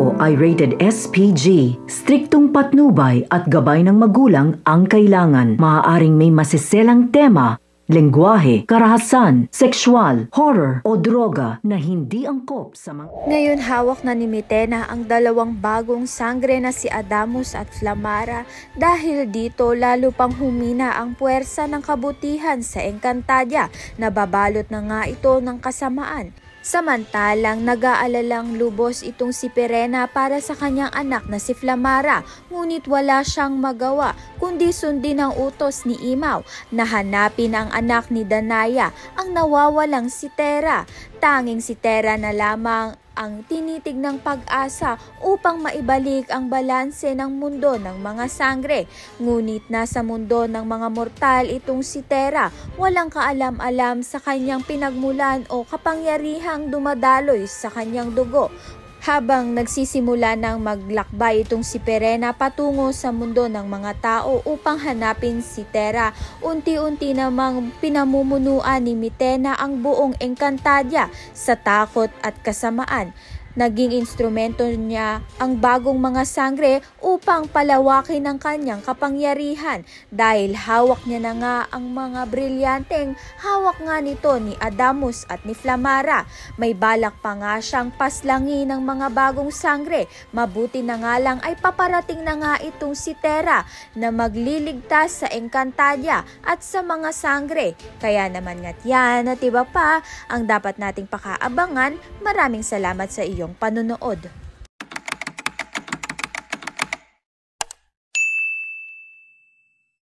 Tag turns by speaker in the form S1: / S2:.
S1: ito ay rated SPG. Striktong patnubay at gabay ng magulang ang kailangan. Maaaring may masiselang tema, lengguwahe, karahasan, sexual, horror o droga na hindi angkop sa mga...
S2: Ngayon hawak na ni Mitena ang dalawang bagong sangre na si Adamus at Flamara. Dahil dito lalo pang humina ang puwersa ng kabutihan sa Encantadia. Nababalot na nga ito ng kasamaan. Samantalang nag-aalalang lubos itong si Pirena para sa kanyang anak na si Flamara, ngunit wala siyang magawa kundi sundin ang utos ni Imaw na hanapin ang anak ni Danaya, ang nawawalang si Tera. Tanging si Tera na lamang ang tinitignang pag-asa upang maibalik ang balanse ng mundo ng mga sangre. Ngunit nasa mundo ng mga mortal itong si Tera, walang kaalam-alam sa kanyang pinagmulan o kapangyarihang dumadaloy sa kanyang dugo. Habang nagsisimula ng maglakbay itong si Pirena patungo sa mundo ng mga tao upang hanapin si Tera, unti-unti namang pinamumunuan ni Mitena ang buong Encantadia sa takot at kasamaan. Naging instrumento niya ang bagong mga sangre upang palawakin ang kanyang kapangyarihan dahil hawak niya na nga ang mga brilyanteng hawak nga nito ni Adamus at ni Flamara. May balak pa nga siyang paslangin ng mga bagong sangre. Mabuti na nga lang ay paparating na nga itong si Tera na magliligtas sa Encantadia at sa mga sangre. Kaya naman nga't yan at iba pa ang dapat nating pakaabangan. Maraming salamat sa iyong panonood.